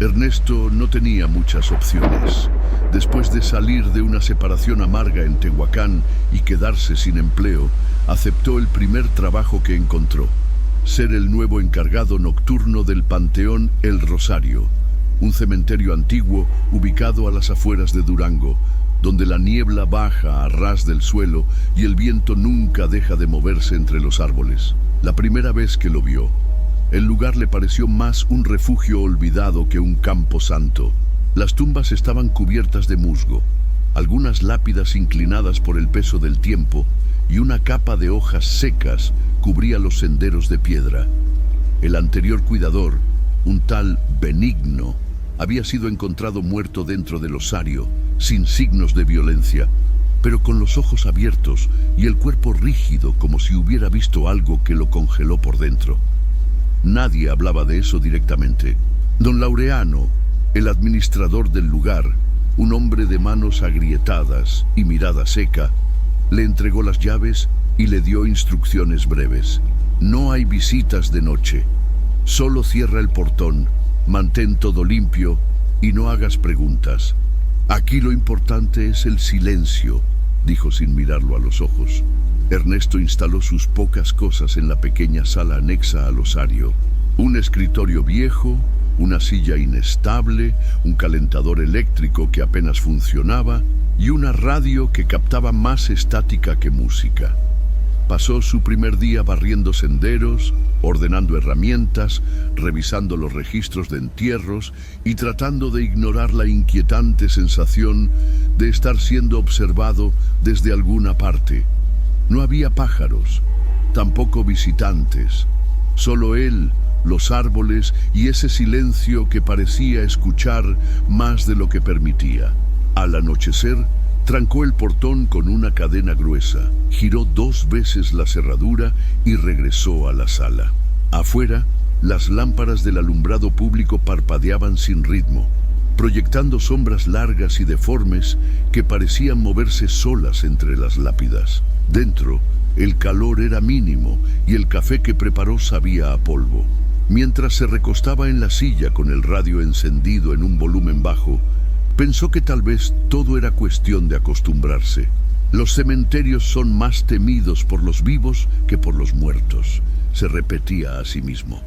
Ernesto no tenía muchas opciones. Después de salir de una separación amarga en Tehuacán y quedarse sin empleo, aceptó el primer trabajo que encontró: ser el nuevo encargado nocturno del Panteón El Rosario, un cementerio antiguo ubicado a las afueras de Durango, donde la niebla baja a ras del suelo y el viento nunca deja de moverse entre los árboles. La primera vez que lo vio, el lugar le pareció más un refugio olvidado que un campo santo. Las tumbas estaban cubiertas de musgo, algunas lápidas inclinadas por el peso del tiempo, y una capa de hojas secas cubría los senderos de piedra. El anterior cuidador, un tal Benigno, había sido encontrado muerto dentro del osario, sin signos de violencia, pero con los ojos abiertos y el cuerpo rígido, como si hubiera visto algo que lo congeló por dentro. Nadie hablaba de eso directamente. Don Laureano, el administrador del lugar, un hombre de manos agrietadas y mirada seca, le entregó las llaves y le dio instrucciones breves. No hay visitas de noche. Solo cierra el portón, mantén todo limpio y no hagas preguntas. Aquí lo importante es el silencio, dijo sin mirarlo a los ojos. Ernesto instaló sus pocas cosas en la pequeña sala anexa al osario: un escritorio viejo, una silla inestable, un calentador eléctrico que apenas funcionaba y una radio que captaba más estática que música. Pasó su primer día barriendo senderos, ordenando herramientas, revisando los registros de entierros y tratando de ignorar la inquietante sensación de estar siendo observado desde alguna parte. No había pájaros, tampoco visitantes, solo él, los árboles y ese silencio que parecía escuchar más de lo que permitía. Al anochecer, trancó el portón con una cadena gruesa, giró 2 veces la cerradura y regresó a la sala. Afuera, las lámparas del alumbrado público parpadeaban sin ritmo, proyectando sombras largas y deformes que parecían moverse solas entre las lápidas. Dentro, el calor era mínimo y el café que preparó sabía a polvo. Mientras se recostaba en la silla con el radio encendido en un volumen bajo, pensó que tal vez todo era cuestión de acostumbrarse. Los cementerios son más temidos por los vivos que por los muertos, se repetía a sí mismo.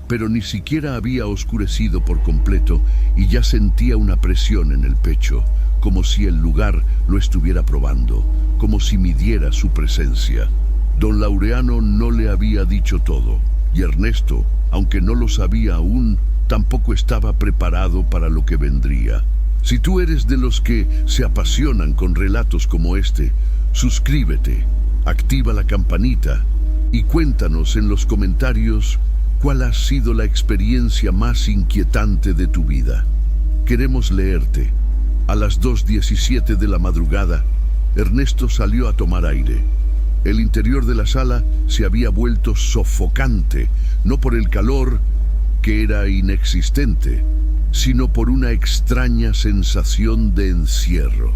Pero ni siquiera había oscurecido por completo y ya sentía una presión en el pecho, como si el lugar lo estuviera probando, como si midiera su presencia. Don Laureano no le había dicho todo, y Ernesto, aunque no lo sabía aún, tampoco estaba preparado para lo que vendría. Si tú eres de los que se apasionan con relatos como este, suscríbete, activa la campanita y cuéntanos en los comentarios cuál ha sido la experiencia más inquietante de tu vida. Queremos leerte. A las 2:17 de la madrugada, Ernesto salió a tomar aire. El interior de la sala se había vuelto sofocante, no por el calor, que era inexistente, sino por una extraña sensación de encierro.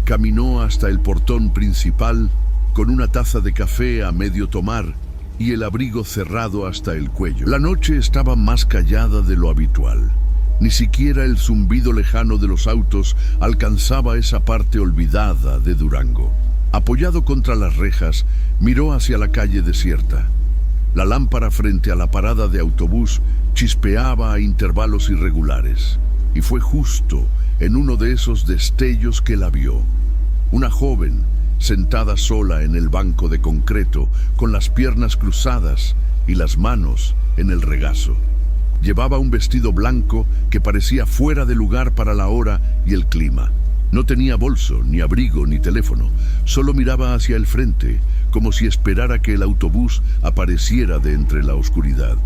Caminó hasta el portón principal con una taza de café a medio tomar y el abrigo cerrado hasta el cuello. La noche estaba más callada de lo habitual. Ni siquiera el zumbido lejano de los autos alcanzaba esa parte olvidada de Durango. Apoyado contra las rejas, miró hacia la calle desierta. La lámpara frente a la parada de autobús chispeaba a intervalos irregulares, y fue justo en uno de esos destellos que la vio. Una joven, sentada sola en el banco de concreto, con las piernas cruzadas y las manos en el regazo. Llevaba un vestido blanco que parecía fuera de lugar para la hora y el clima. No tenía bolso, ni abrigo, ni teléfono. Solo miraba hacia el frente, como si esperara que el autobús apareciera de entre la oscuridad.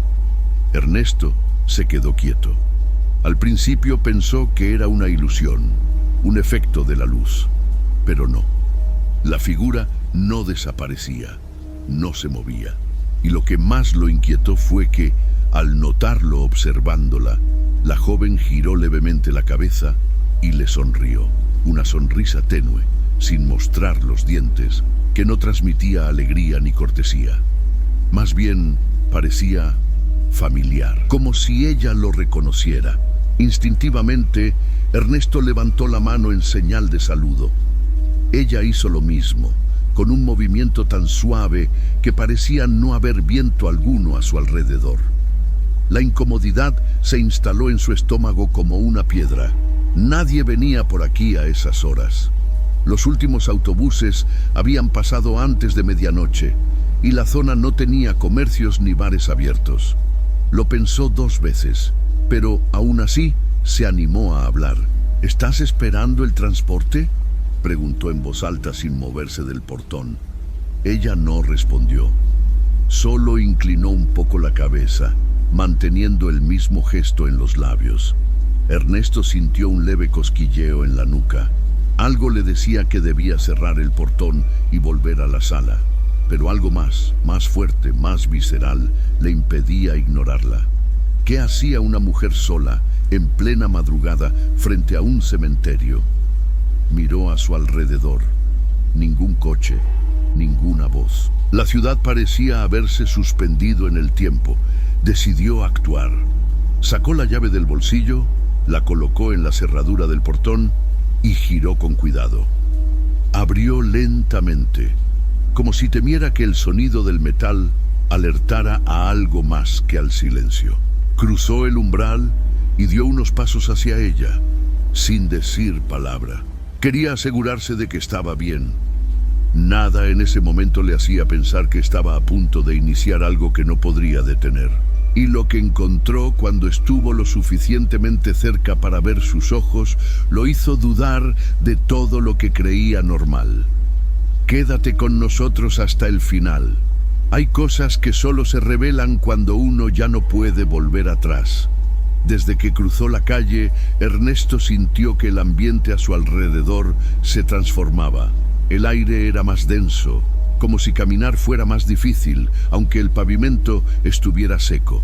Ernesto se quedó quieto. Al principio pensó que era una ilusión, un efecto de la luz, pero no. La figura no desaparecía, no se movía. Y lo que más lo inquietó fue que, al notarlo observándola, la joven giró levemente la cabeza y le sonrió. Una sonrisa tenue, sin mostrar los dientes, que no transmitía alegría ni cortesía. Más bien parecía familiar, como si ella lo reconociera. Instintivamente, Ernesto levantó la mano en señal de saludo. Ella hizo lo mismo, con un movimiento tan suave que parecía no haber viento alguno a su alrededor. La incomodidad se instaló en su estómago como una piedra. Nadie venía por aquí a esas horas. Los últimos autobuses habían pasado antes de medianoche y la zona no tenía comercios ni bares abiertos. Lo pensó 2 veces, pero aún así se animó a hablar. ¿Estás esperando el transporte?, preguntó en voz alta sin moverse del portón. Ella no respondió. Solo inclinó un poco la cabeza, manteniendo el mismo gesto en los labios. Ernesto sintió un leve cosquilleo en la nuca. Algo le decía que debía cerrar el portón y volver a la sala, pero algo más fuerte, más visceral, le impedía ignorarla. ¿Qué hacía una mujer sola, en plena madrugada, frente a un cementerio? Miró a su alrededor. Ningún coche, ninguna voz. La ciudad parecía haberse suspendido en el tiempo. Decidió actuar. Sacó la llave del bolsillo, la colocó en la cerradura del portón y giró con cuidado. Abrió lentamente, como si temiera que el sonido del metal alertara a algo más que al silencio. Cruzó el umbral y dio unos pasos hacia ella, sin decir palabra. Quería asegurarse de que estaba bien. Nada en ese momento le hacía pensar que estaba a punto de iniciar algo que no podría detener. Y lo que encontró cuando estuvo lo suficientemente cerca para ver sus ojos lo hizo dudar de todo lo que creía normal. Quédate con nosotros hasta el final. Hay cosas que solo se revelan cuando uno ya no puede volver atrás. Desde que cruzó la calle, Ernesto sintió que el ambiente a su alrededor se transformaba. El aire era más denso, como si caminar fuera más difícil, aunque el pavimento estuviera seco.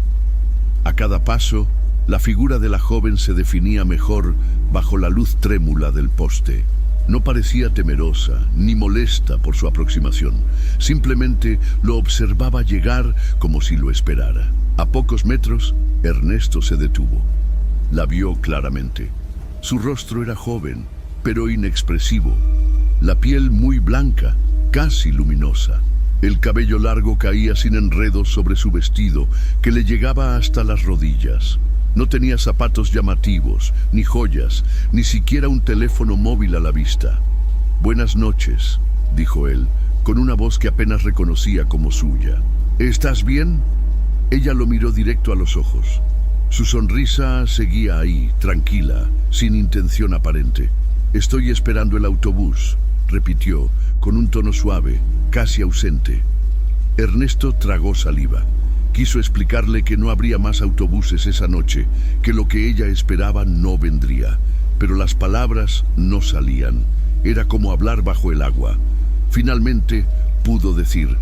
A cada paso, la figura de la joven se definía mejor bajo la luz trémula del poste. No parecía temerosa ni molesta por su aproximación. Simplemente lo observaba llegar como si lo esperara. A pocos metros, Ernesto se detuvo. La vio claramente. Su rostro era joven, pero inexpresivo. La piel muy blanca, casi luminosa. El cabello largo caía sin enredos sobre su vestido, que le llegaba hasta las rodillas. No tenía zapatos llamativos, ni joyas, ni siquiera un teléfono móvil a la vista. «Buenas noches», dijo él, con una voz que apenas reconocía como suya. «¿Estás bien?». Ella lo miró directo a los ojos. Su sonrisa seguía ahí, tranquila, sin intención aparente. «Estoy esperando el autobús», repitió, con un tono suave, casi ausente. Ernesto tragó saliva. Quiso explicarle que no habría más autobuses esa noche, que lo que ella esperaba no vendría. Pero las palabras no salían. Era como hablar bajo el agua. Finalmente pudo decir: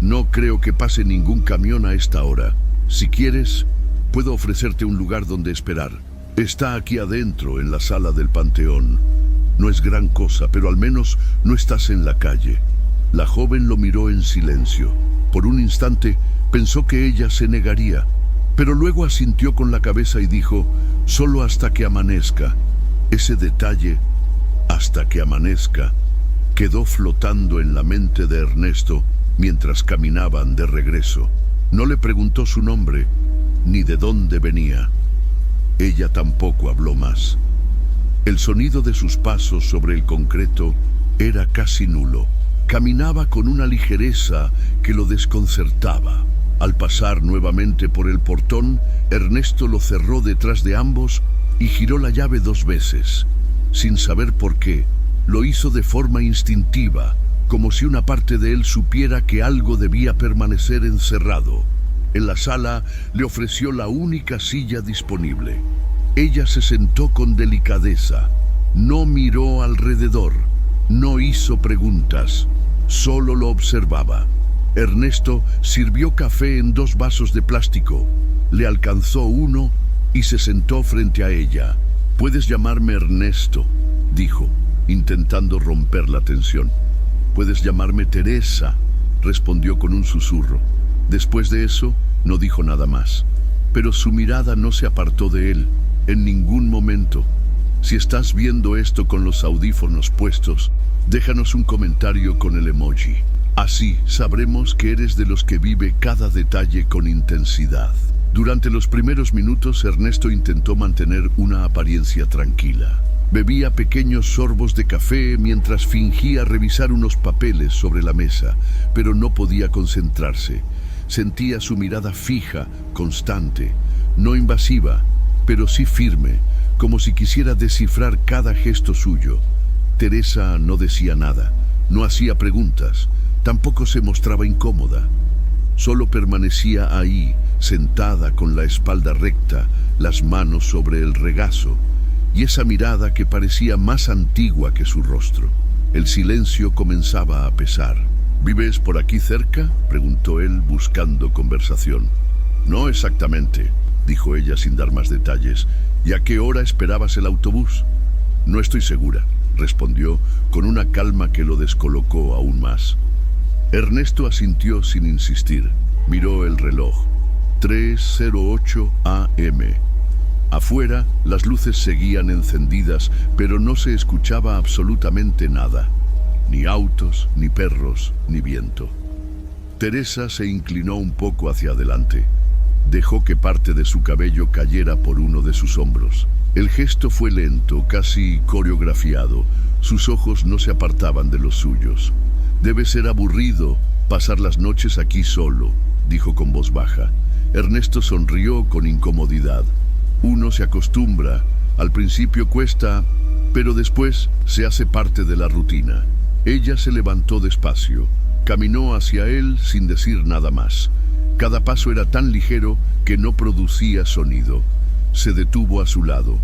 «No creo que pase ningún camión a esta hora. Si quieres, puedo ofrecerte un lugar donde esperar. Está aquí adentro, en la sala del Panteón. No es gran cosa, pero al menos no estás en la calle». La joven lo miró en silencio. Por un instante pensó que ella se negaría, pero luego asintió con la cabeza y dijo: «Solo hasta que amanezca». Ese detalle, «hasta que amanezca», quedó flotando en la mente de Ernesto mientras caminaban de regreso. No le preguntó su nombre, ni de dónde venía. Ella tampoco habló más. El sonido de sus pasos sobre el concreto era casi nulo. Caminaba con una ligereza que lo desconcertaba. Al pasar nuevamente por el portón, Ernesto lo cerró detrás de ambos y giró la llave 2 veces. Sin saber por qué, lo hizo de forma instintiva, como si una parte de él supiera que algo debía permanecer encerrado. En la sala le ofreció la única silla disponible. Ella se sentó con delicadeza. No miró alrededor. No hizo preguntas. Solo lo observaba. Ernesto sirvió café en 2 vasos de plástico. Le alcanzó uno y se sentó frente a ella. «Puedes llamarme Ernesto», dijo, intentando romper la tensión. «Puedes llamarme Teresa», respondió con un susurro. Después de eso, no dijo nada más. Pero su mirada no se apartó de él. en ningún momento. Si estás viendo esto con los audífonos puestos, déjanos un comentario con el emoji. Así sabremos que eres de los que vive cada detalle con intensidad. Durante los primeros minutos, Ernesto intentó mantener una apariencia tranquila. Bebía pequeños sorbos de café mientras fingía revisar unos papeles sobre la mesa, pero no podía concentrarse. Sentía su mirada fija, constante, no invasiva, pero sí firme, como si quisiera descifrar cada gesto suyo. Teresa no decía nada, no hacía preguntas, tampoco se mostraba incómoda. Solo permanecía ahí, sentada con la espalda recta, las manos sobre el regazo, y esa mirada que parecía más antigua que su rostro. El silencio comenzaba a pesar. ¿Vives por aquí cerca?, preguntó él, buscando conversación. No exactamente, dijo ella sin dar más detalles. ¿Y a qué hora esperabas el autobús? No estoy segura, respondió con una calma que lo descolocó aún más. Ernesto asintió sin insistir. Miró el reloj. 3:08 a.m. Afuera, las luces seguían encendidas, pero no se escuchaba absolutamente nada. Ni autos, ni perros, ni viento. Teresa se inclinó un poco hacia adelante. Dejó que parte de su cabello cayera por uno de sus hombros. El gesto fue lento, casi coreografiado. Sus ojos no se apartaban de los suyos. «Debe ser aburrido pasar las noches aquí solo», dijo con voz baja. Ernesto sonrió con incomodidad. Uno se acostumbra, al principio cuesta, pero después se hace parte de la rutina. Ella se levantó despacio, caminó hacia él sin decir nada más. Cada paso era tan ligero que no producía sonido. Se detuvo a su lado.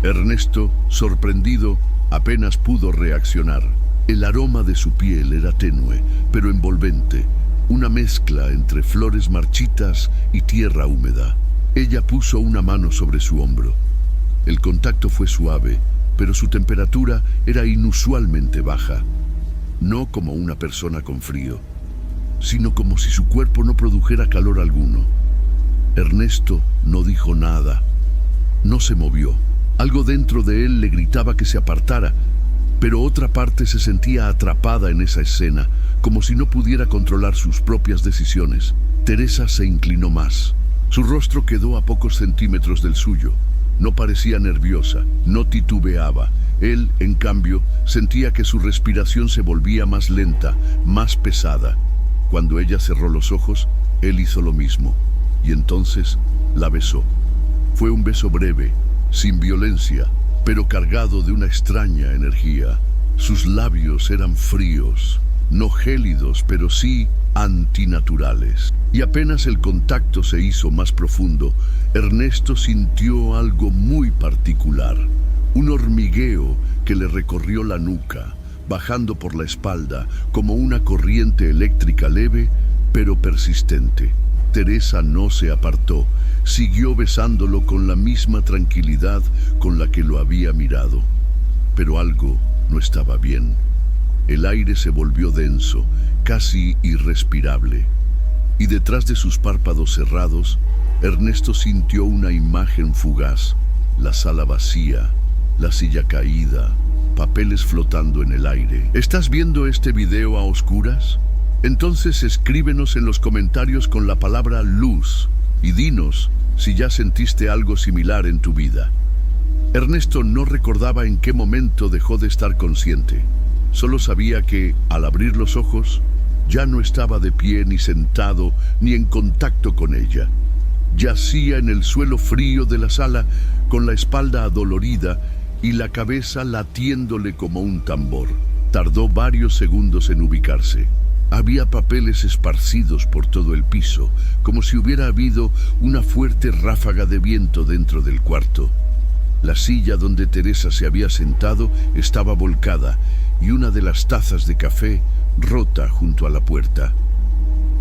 Ernesto, sorprendido, apenas pudo reaccionar. El aroma de su piel era tenue, pero envolvente, una mezcla entre flores marchitas y tierra húmeda. Ella puso una mano sobre su hombro. El contacto fue suave, pero su temperatura era inusualmente baja. No como una persona con frío, sino como si su cuerpo no produjera calor alguno. Ernesto no dijo nada. No se movió. Algo dentro de él le gritaba que se apartara, pero otra parte se sentía atrapada en esa escena, como si no pudiera controlar sus propias decisiones. Teresa se inclinó más. Su rostro quedó a pocos centímetros del suyo. No parecía nerviosa, no titubeaba. Él, en cambio, sentía que su respiración se volvía más lenta, más pesada. Cuando ella cerró los ojos, él hizo lo mismo, y entonces la besó. Fue un beso breve, sin violencia, pero cargado de una extraña energía. Sus labios eran fríos, no gélidos, pero sí antinaturales. Y apenas el contacto se hizo más profundo, Ernesto sintió algo muy particular. Un hormigueo que le recorrió la nuca, bajando por la espalda como una corriente eléctrica leve, pero persistente. Teresa no se apartó, siguió besándolo con la misma tranquilidad con la que lo había mirado. Pero algo no estaba bien. El aire se volvió denso, casi irrespirable. Y detrás de sus párpados cerrados, Ernesto sintió una imagen fugaz: la sala vacía, la silla caída, papeles flotando en el aire. ¿Estás viendo este video a oscuras? Entonces escríbenos en los comentarios con la palabra luz y dinos si ya sentiste algo similar en tu vida. Ernesto no recordaba en qué momento dejó de estar consciente. Solo sabía que, al abrir los ojos, ya no estaba de pie ni sentado ni en contacto con ella. Yacía en el suelo frío de la sala con la espalda adolorida y la cabeza latiéndole como un tambor. Tardó varios segundos en ubicarse. Había papeles esparcidos por todo el piso, como si hubiera habido una fuerte ráfaga de viento dentro del cuarto. La silla donde Teresa se había sentado estaba volcada y una de las tazas de café rota junto a la puerta.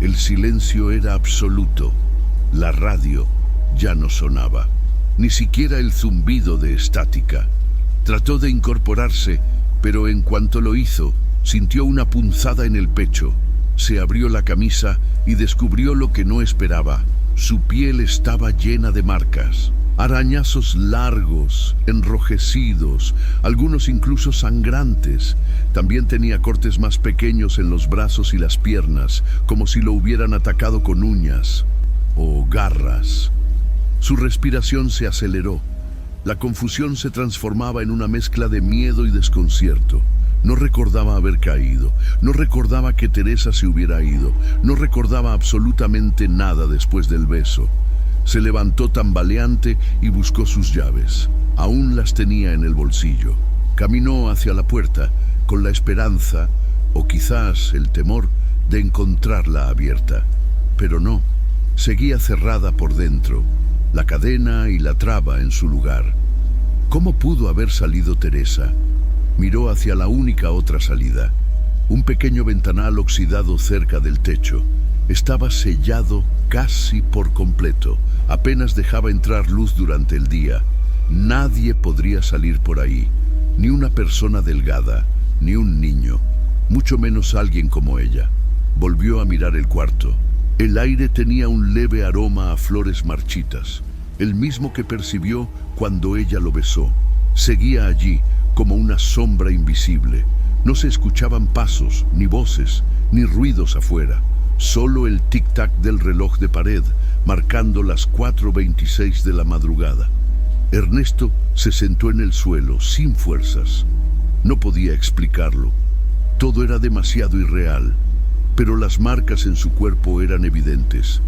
El silencio era absoluto. La radio ya no sonaba, ni siquiera el zumbido de estática. Trató de incorporarse, pero en cuanto lo hizo, sintió una punzada en el pecho. Se abrió la camisa y descubrió lo que no esperaba. Su piel estaba llena de marcas. Arañazos largos, enrojecidos, algunos incluso sangrantes. También tenía cortes más pequeños en los brazos y las piernas, como si lo hubieran atacado con uñas o garras. Su respiración se aceleró. La confusión se transformaba en una mezcla de miedo y desconcierto. No recordaba haber caído, no recordaba que Teresa se hubiera ido, no recordaba absolutamente nada después del beso. Se levantó tambaleante y buscó sus llaves. Aún las tenía en el bolsillo. Caminó hacia la puerta con la esperanza, o quizás el temor, de encontrarla abierta. Pero no, seguía cerrada por dentro, la cadena y la traba en su lugar. ¿Cómo pudo haber salido Teresa? Miró hacia la única otra salida, un pequeño ventanal oxidado cerca del techo. Estaba sellado casi por completo. Apenas dejaba entrar luz durante el día. Nadie podría salir por ahí, ni una persona delgada, ni un niño, mucho menos alguien como ella. Volvió a mirar el cuarto. El aire tenía un leve aroma a flores marchitas, el mismo que percibió cuando ella lo besó. Seguía allí, como una sombra invisible. No se escuchaban pasos, ni voces, ni ruidos afuera. Solo el tic-tac del reloj de pared, marcando las 4:26 de la madrugada. Ernesto se sentó en el suelo, sin fuerzas. No podía explicarlo. Todo era demasiado irreal, pero las marcas en su cuerpo eran evidentes.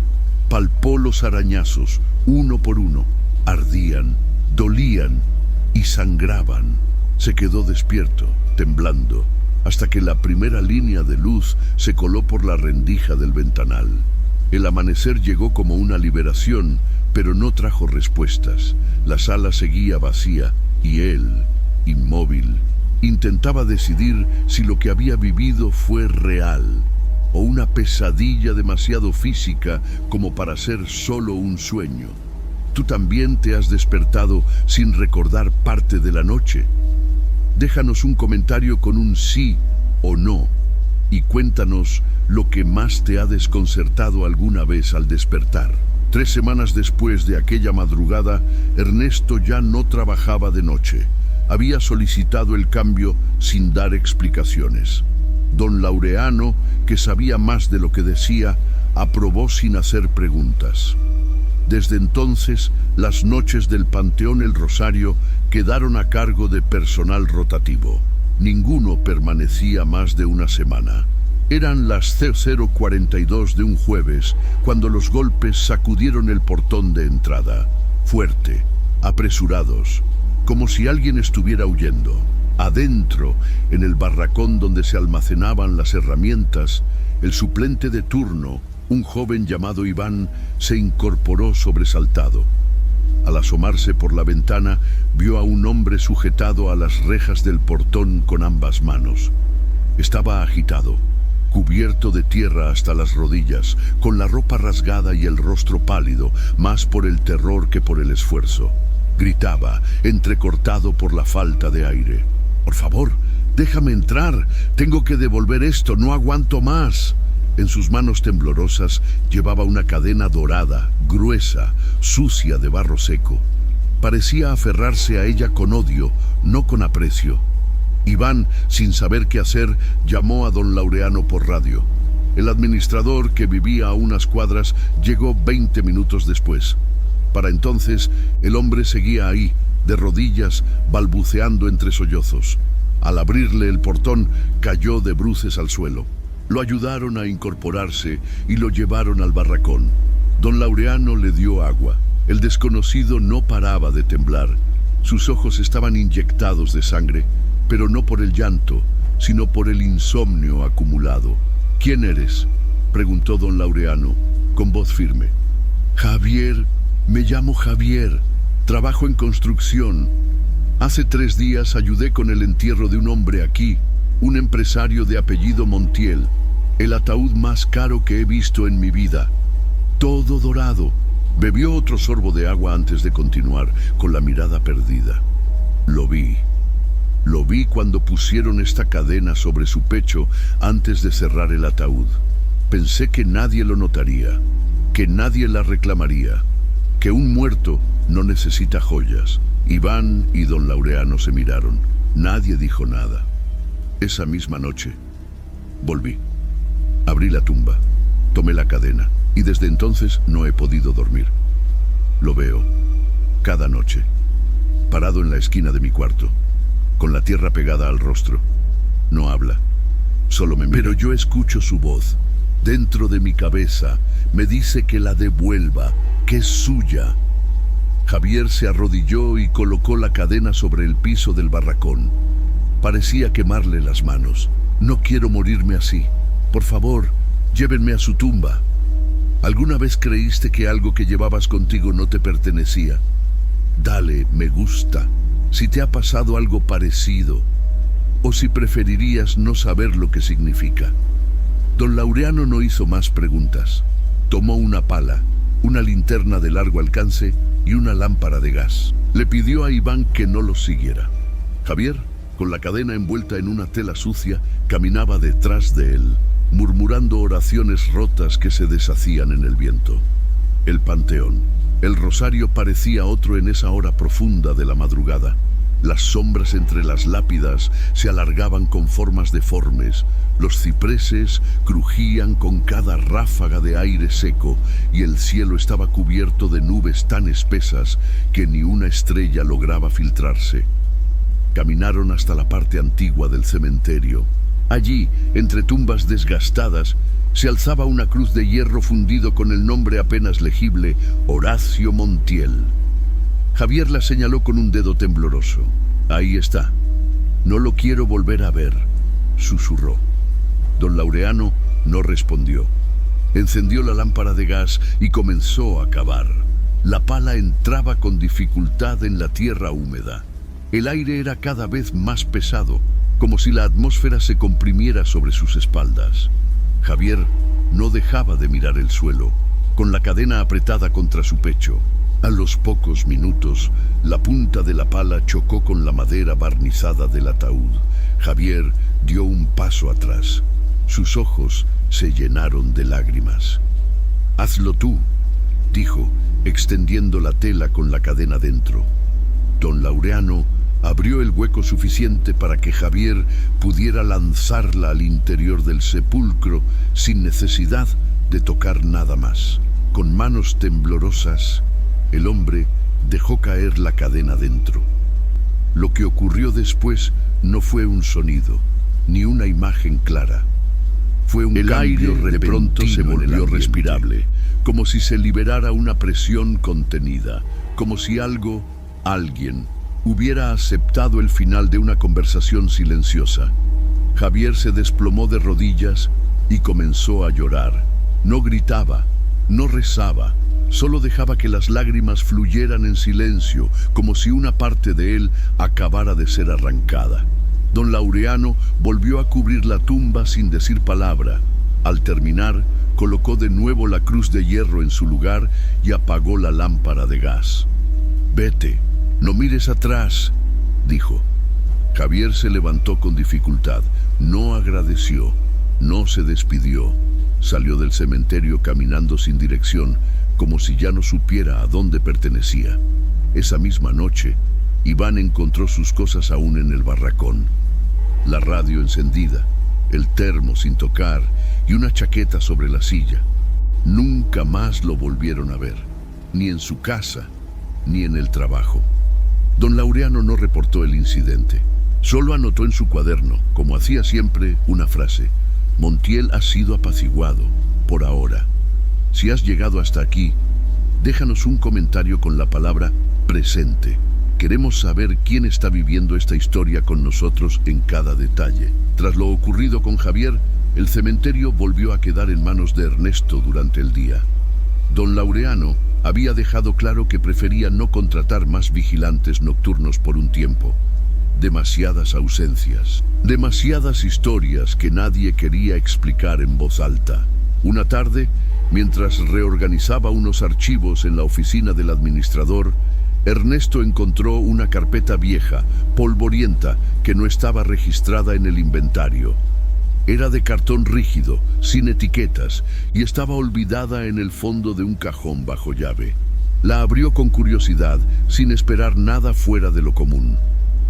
Palpó los arañazos, uno por uno. Ardían, dolían y sangraban. Se quedó despierto, temblando, hasta que la primera línea de luz se coló por la rendija del ventanal. El amanecer llegó como una liberación, pero no trajo respuestas. La sala seguía vacía y él, inmóvil, intentaba decidir si lo que había vivido fue real o una pesadilla demasiado física como para ser solo un sueño. ¿Tú también te has despertado sin recordar parte de la noche? Déjanos un comentario con un sí o no y cuéntanos lo que más te ha desconcertado alguna vez al despertar. 3 semanas después de aquella madrugada, Ernesto ya no trabajaba de noche. Había solicitado el cambio sin dar explicaciones. Don Laureano, que sabía más de lo que decía, aprobó sin hacer preguntas. Desde entonces, las noches del Panteón El Rosario quedaron a cargo de personal rotativo. Ninguno permanecía más de una semana. Eran las 00:42 de un jueves cuando los golpes sacudieron el portón de entrada, fuerte, apresurados, como si alguien estuviera huyendo. Adentro, en el barracón donde se almacenaban las herramientas, el suplente de turno, un joven llamado Iván, se incorporó sobresaltado. Al asomarse por la ventana, vio a un hombre sujetado a las rejas del portón con ambas manos. Estaba agitado, cubierto de tierra hasta las rodillas, con la ropa rasgada y el rostro pálido, más por el terror que por el esfuerzo. Gritaba, entrecortado por la falta de aire. «Por favor, déjame entrar. Tengo que devolver esto. No aguanto más». En sus manos temblorosas llevaba una cadena dorada, gruesa, sucia de barro seco. Parecía aferrarse a ella con odio, no con aprecio. Iván, sin saber qué hacer, llamó a don Laureano por radio. El administrador, que vivía a unas cuadras, llegó 20 minutos después. Para entonces, el hombre seguía ahí, de rodillas, balbuceando entre sollozos. Al abrirle el portón, cayó de bruces al suelo. Lo ayudaron a incorporarse y lo llevaron al barracón. Don Laureano le dio agua. El desconocido no paraba de temblar. Sus ojos estaban inyectados de sangre, pero no por el llanto, sino por el insomnio acumulado. «¿Quién eres?», preguntó don Laureano, con voz firme. «Javier, me llamo Javier. Trabajo en construcción. Hace 3 días ayudé con el entierro de un hombre aquí, un empresario de apellido Montiel. El ataúd más caro que he visto en mi vida. Todo dorado». Bebió otro sorbo de agua antes de continuar, con la mirada perdida. Lo vi cuando pusieron esta cadena sobre su pecho antes de cerrar el ataúd. Pensé que nadie lo notaría, que nadie la reclamaría, que un muerto no necesita joyas. Iván y don Laureano se miraron. Nadie dijo nada. Esa misma noche, volví. Abrí la tumba, tomé la cadena y desde entonces no he podido dormir. Lo veo cada noche, parado en la esquina de mi cuarto, con la tierra pegada al rostro. No habla, solo me mira. Pero yo escucho su voz. Dentro de mi cabeza me dice que la devuelva, que es suya. Javier se arrodilló y colocó la cadena sobre el piso del barracón. Parecía quemarle las manos. No quiero morirme así. Por favor, llévenme a su tumba. ¿Alguna vez creíste que algo que llevabas contigo no te pertenecía? Dale, me gusta. Si te ha pasado algo parecido, o si preferirías no saber lo que significa. Don Laureano no hizo más preguntas. Tomó una pala, una linterna de largo alcance y una lámpara de gas. Le pidió a Iván que no los siguiera. Javier, con la cadena envuelta en una tela sucia, caminaba detrás de él, murmurando oraciones rotas que se deshacían en el viento. El panteón, el rosario parecía otro en esa hora profunda de la madrugada. Las sombras entre las lápidas se alargaban con formas deformes, los cipreses crujían con cada ráfaga de aire seco y el cielo estaba cubierto de nubes tan espesas que ni una estrella lograba filtrarse. Caminaron hasta la parte antigua del cementerio. Allí, entre tumbas desgastadas, se alzaba una cruz de hierro fundido con el nombre apenas legible, Horacio Montiel. Javier la señaló con un dedo tembloroso. Ahí está. No lo quiero volver a ver, susurró. Don Laureano no respondió. Encendió la lámpara de gas y comenzó a cavar. La pala entraba con dificultad en la tierra húmeda. El aire era cada vez más pesado, como si la atmósfera se comprimiera sobre sus espaldas. Javier no dejaba de mirar el suelo, con la cadena apretada contra su pecho. A los pocos minutos, la punta de la pala chocó con la madera barnizada del ataúd. Javier dio un paso atrás. Sus ojos se llenaron de lágrimas. «Hazlo tú», dijo, extendiendo la tela con la cadena dentro. Don Laureano abrió el hueco suficiente para que Javier pudiera lanzarla al interior del sepulcro sin necesidad de tocar nada más. Con manos temblorosas, el hombre dejó caer la cadena dentro. Lo que ocurrió después no fue un sonido, ni una imagen clara. Fue un cambio repentino. De pronto se volvió respirable, como si se liberara una presión contenida, como si alguien, hubiera aceptado el final de una conversación silenciosa. Javier se desplomó de rodillas y comenzó a llorar. No gritaba, no rezaba, solo dejaba que las lágrimas fluyeran en silencio, como si una parte de él acabara de ser arrancada. Don Laureano volvió a cubrir la tumba sin decir palabra. Al terminar, colocó de nuevo la cruz de hierro en su lugar y apagó la lámpara de gas. «Vete, no mires atrás», dijo. Javier se levantó con dificultad, no agradeció, no se despidió. Salió del cementerio caminando sin dirección, como si ya no supiera a dónde pertenecía. Esa misma noche, Iván encontró sus cosas aún en el barracón. La radio encendida, el termo sin tocar y una chaqueta sobre la silla. Nunca más lo volvieron a ver, ni en su casa, ni en el trabajo. Don Laureano no reportó el incidente. Solo anotó en su cuaderno, como hacía siempre, una frase: «Montiel ha sido apaciguado, por ahora. Si has llegado hasta aquí, déjanos un comentario con la palabra presente. Queremos saber quién está viviendo esta historia con nosotros en cada detalle». Tras lo ocurrido con Javier, el cementerio volvió a quedar en manos de Ernesto durante el día. Don Laureano había dejado claro que prefería no contratar más vigilantes nocturnos por un tiempo. Demasiadas ausencias, demasiadas historias que nadie quería explicar en voz alta. Una tarde, mientras reorganizaba unos archivos en la oficina del administrador, Ernesto encontró una carpeta vieja, polvorienta, que no estaba registrada en el inventario. Era de cartón rígido, sin etiquetas, y estaba olvidada en el fondo de un cajón bajo llave. La abrió con curiosidad, sin esperar nada fuera de lo común.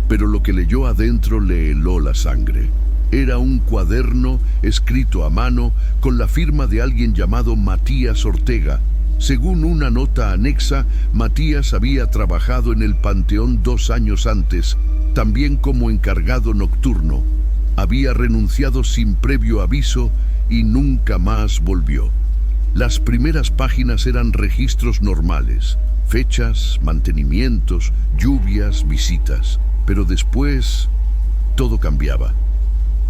Pero lo que leyó adentro le heló la sangre. Era un cuaderno escrito a mano con la firma de alguien llamado Matías Ortega. Según una nota anexa, Matías había trabajado en el Panteón 2 años antes, también como encargado nocturno. Había renunciado sin previo aviso y nunca más volvió. Las primeras páginas eran registros normales, fechas, mantenimientos, lluvias, visitas. Pero después, todo cambiaba.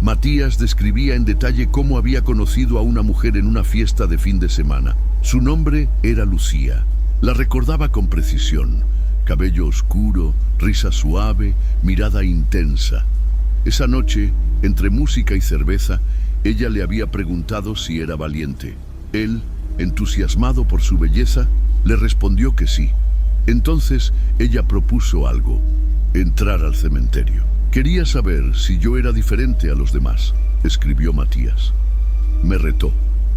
Matías describía en detalle cómo había conocido a una mujer en una fiesta de fin de semana. Su nombre era Lucía. La recordaba con precisión. Cabello oscuro, risa suave, mirada intensa. Esa noche, entre música y cerveza, ella le había preguntado si era valiente. Él, entusiasmado por su belleza, le respondió que sí. Entonces, ella propuso algo: entrar al cementerio. Quería saber si yo era diferente a los demás, escribió Matías. Me retó.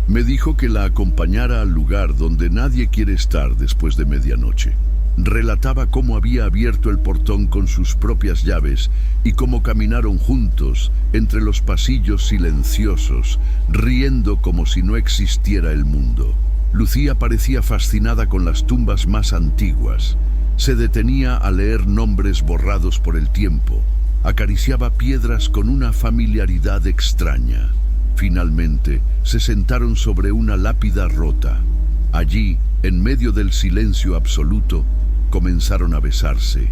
Me dijo que la acompañara al lugar donde nadie quiere estar después de medianoche. Relataba cómo había abierto el portón con sus propias llaves y cómo caminaron juntos entre los pasillos silenciosos, riendo como si no existiera el mundo. Lucía parecía fascinada con las tumbas más antiguas. Se detenía a leer nombres borrados por el tiempo. Acariciaba piedras con una familiaridad extraña. Finalmente, se sentaron sobre una lápida rota. Allí, en medio del silencio absoluto, comenzaron a besarse.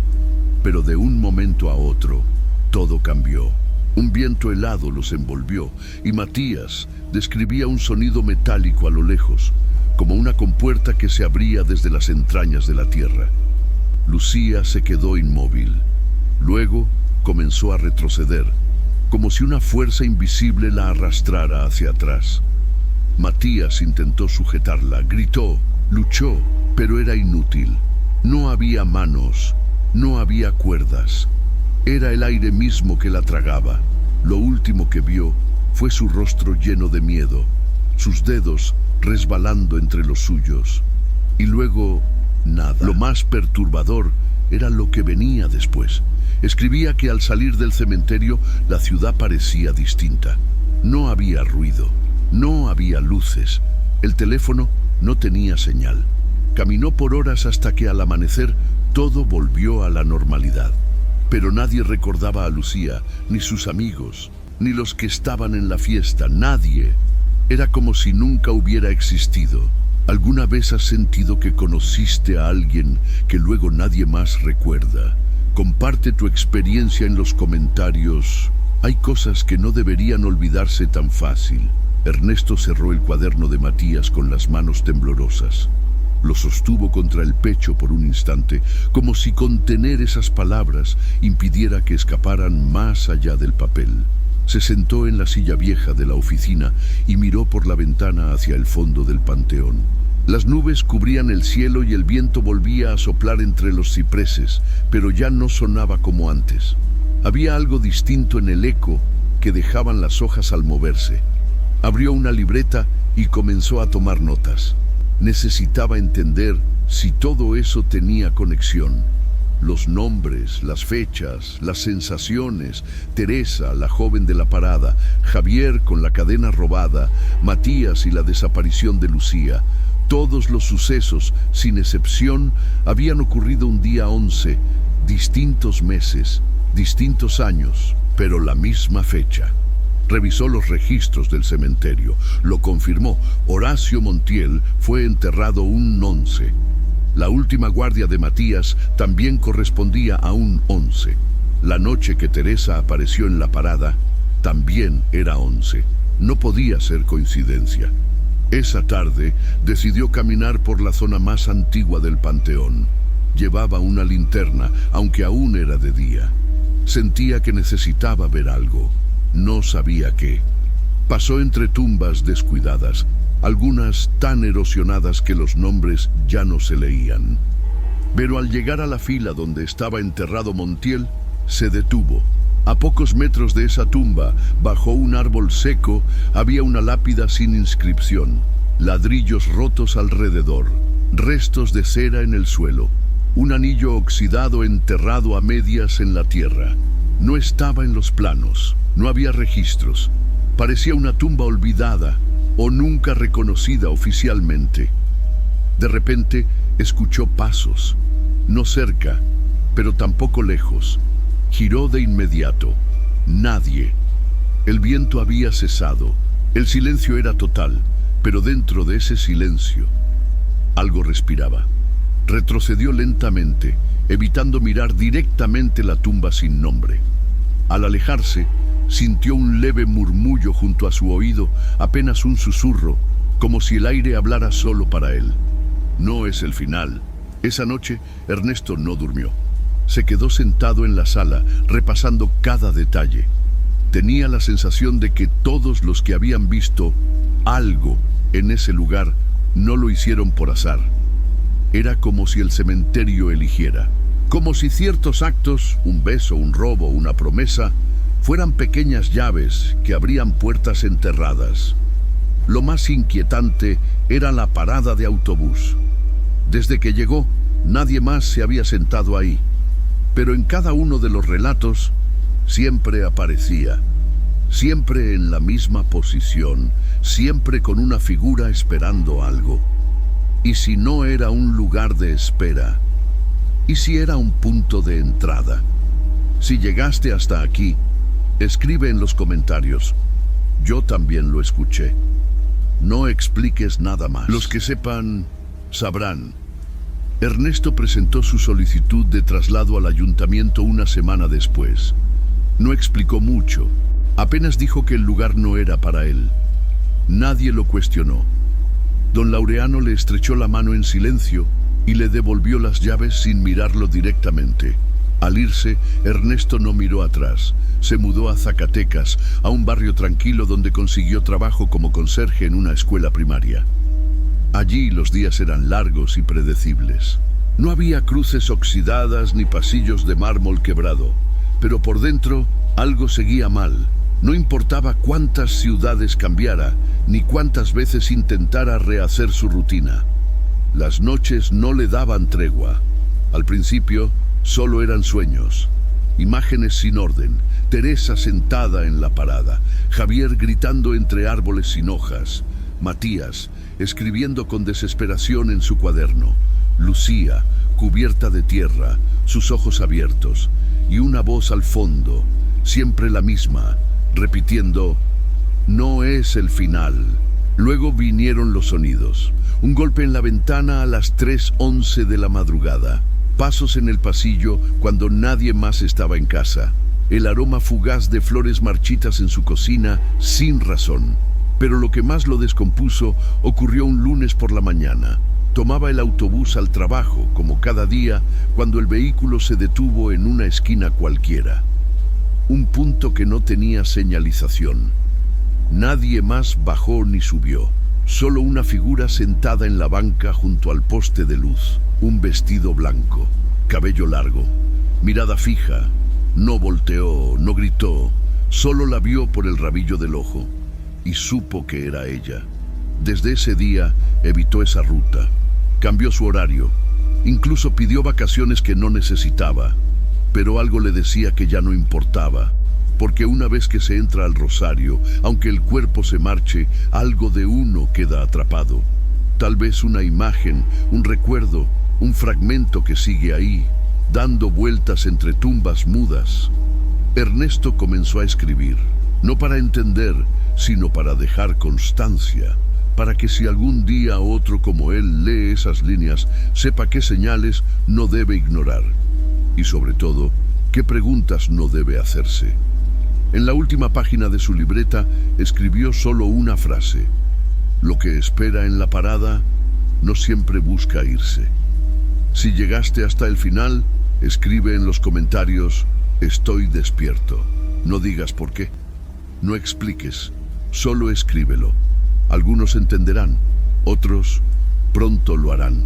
Pero de un momento a otro, todo cambió. Un viento helado los envolvió y Matías describía un sonido metálico a lo lejos, como una compuerta que se abría desde las entrañas de la tierra. Lucía se quedó inmóvil. Luego comenzó a retroceder, como si una fuerza invisible la arrastrara hacia atrás. Matías intentó sujetarla, gritó, luchó, pero era inútil. No había manos, no había cuerdas. Era el aire mismo que la tragaba. Lo último que vio fue su rostro lleno de miedo, sus dedos resbalando entre los suyos. Y luego, nada. Lo más perturbador era lo que venía después. Escribía que al salir del cementerio la ciudad parecía distinta. No había ruido, no había luces. El teléfono no tenía señal. Caminó por horas hasta que al amanecer todo volvió a la normalidad. Pero nadie recordaba a Lucía, ni sus amigos, ni los que estaban en la fiesta. Nadie. Era como si nunca hubiera existido. ¿Alguna vez has sentido que conociste a alguien que luego nadie más recuerda? Comparte tu experiencia en los comentarios. Hay cosas que no deberían olvidarse tan fácil. Ernesto cerró el cuaderno de Matías con las manos temblorosas. Lo sostuvo contra el pecho por un instante, como si contener esas palabras impidiera que escaparan más allá del papel. Se sentó en la silla vieja de la oficina y miró por la ventana hacia el fondo del panteón. Las nubes cubrían el cielo y el viento volvía a soplar entre los cipreses, pero ya no sonaba como antes. Había algo distinto en el eco que dejaban las hojas al moverse. Abrió una libreta y comenzó a tomar notas. Necesitaba entender si todo eso tenía conexión. Los nombres, las fechas, las sensaciones, Teresa, la joven de la parada, Javier con la cadena robada, Matías y la desaparición de Lucía. Todos los sucesos, sin excepción, habían ocurrido un día 11, distintos meses, distintos años, pero la misma fecha. Revisó los registros del cementerio. Lo confirmó. Horacio Montiel fue enterrado un 11. La última guardia de Matías también correspondía a un 11. La noche que Teresa apareció en la parada también era 11. No podía ser coincidencia. Esa tarde decidió caminar por la zona más antigua del panteón. Llevaba una linterna, aunque aún era de día. Sentía que necesitaba ver algo. No sabía qué. Pasó entre tumbas descuidadas, algunas tan erosionadas que los nombres ya no se leían. Pero al llegar a la fila donde estaba enterrado Montiel, se detuvo. A pocos metros de esa tumba, bajo un árbol seco, había una lápida sin inscripción, ladrillos rotos alrededor. restos de cera en el suelo, un anillo oxidado enterrado a medias en la tierra. No estaba en los planos, no había registros. Parecía una tumba olvidada o nunca reconocida oficialmente. De repente escuchó pasos, no cerca, pero tampoco lejos. Giró de inmediato. Nadie. El viento había cesado. El silencio era total, pero dentro de ese silencio, algo respiraba. Retrocedió lentamente, evitando mirar directamente la tumba sin nombre. Al alejarse, sintió un leve murmullo junto a su oído, apenas un susurro, como si el aire hablara solo para él. No es el final. Esa noche, Ernesto no durmió. Se quedó sentado en la sala, repasando cada detalle. Tenía la sensación de que todos los que habían visto algo en ese lugar no lo hicieron por azar. Era como si el cementerio eligiera. Como si ciertos actos, un beso, un robo, una promesa, fueran pequeñas llaves que abrían puertas enterradas. Lo más inquietante era la parada de autobús. Desde que llegó, nadie más se había sentado ahí. Pero en cada uno de los relatos, siempre aparecía. Siempre en la misma posición, siempre con una figura esperando algo. ¿Y si no era un lugar de espera? ¿Y si era un punto de entrada? Si llegaste hasta aquí, escribe en los comentarios. Yo también lo escuché. No expliques nada más. Los que sepan, sabrán. Ernesto presentó su solicitud de traslado al ayuntamiento una semana después. No explicó mucho. Apenas dijo que el lugar no era para él. Nadie lo cuestionó. Don Laureano le estrechó la mano en silencio y le devolvió las llaves sin mirarlo directamente. Al irse, Ernesto no miró atrás. Se mudó a Zacatecas, a un barrio tranquilo donde consiguió trabajo como conserje en una escuela primaria. Allí los días eran largos y predecibles. No había cruces oxidadas ni pasillos de mármol quebrado, pero por dentro algo seguía mal. No importaba cuántas ciudades cambiara, ni cuántas veces intentara rehacer su rutina. Las noches no le daban tregua. Al principio, solo eran sueños. Imágenes sin orden, Teresa sentada en la parada, Javier gritando entre árboles sin hojas, Matías escribiendo con desesperación en su cuaderno, Lucía cubierta de tierra, sus ojos abiertos, y una voz al fondo, siempre la misma, repitiendo: no es el final. Luego vinieron los sonidos. Un golpe en la ventana a las 3:11 de la madrugada. Pasos en el pasillo cuando nadie más estaba en casa. El aroma fugaz de flores marchitas en su cocina sin razón. Pero lo que más lo descompuso ocurrió un lunes por la mañana. Tomaba el autobús al trabajo, como cada día, cuando el vehículo se detuvo en una esquina cualquiera. Un punto que no tenía señalización. Nadie más bajó ni subió. Solo una figura sentada en la banca junto al poste de luz. Un vestido blanco, cabello largo, mirada fija. No volteó, no gritó, solo la vio por el rabillo del ojo y supo que era ella. Desde ese día evitó esa ruta, cambió su horario, incluso pidió vacaciones que no necesitaba, pero algo le decía que ya no importaba, porque una vez que se entra al rosario, aunque el cuerpo se marche, algo de uno queda atrapado. Tal vez una imagen, un recuerdo, un fragmento que sigue ahí, dando vueltas entre tumbas mudas. Ernesto comenzó a escribir, no para entender, sino para dejar constancia, para que si algún día otro como él lee esas líneas, sepa qué señales no debe ignorar, y sobre todo, qué preguntas no debe hacerse. En la última página de su libreta escribió solo una frase: lo que espera en la parada no siempre busca irse. Si llegaste hasta el final, escribe en los comentarios: estoy despierto. No digas por qué. No expliques. Solo escríbelo. Algunos entenderán. Otros pronto lo harán.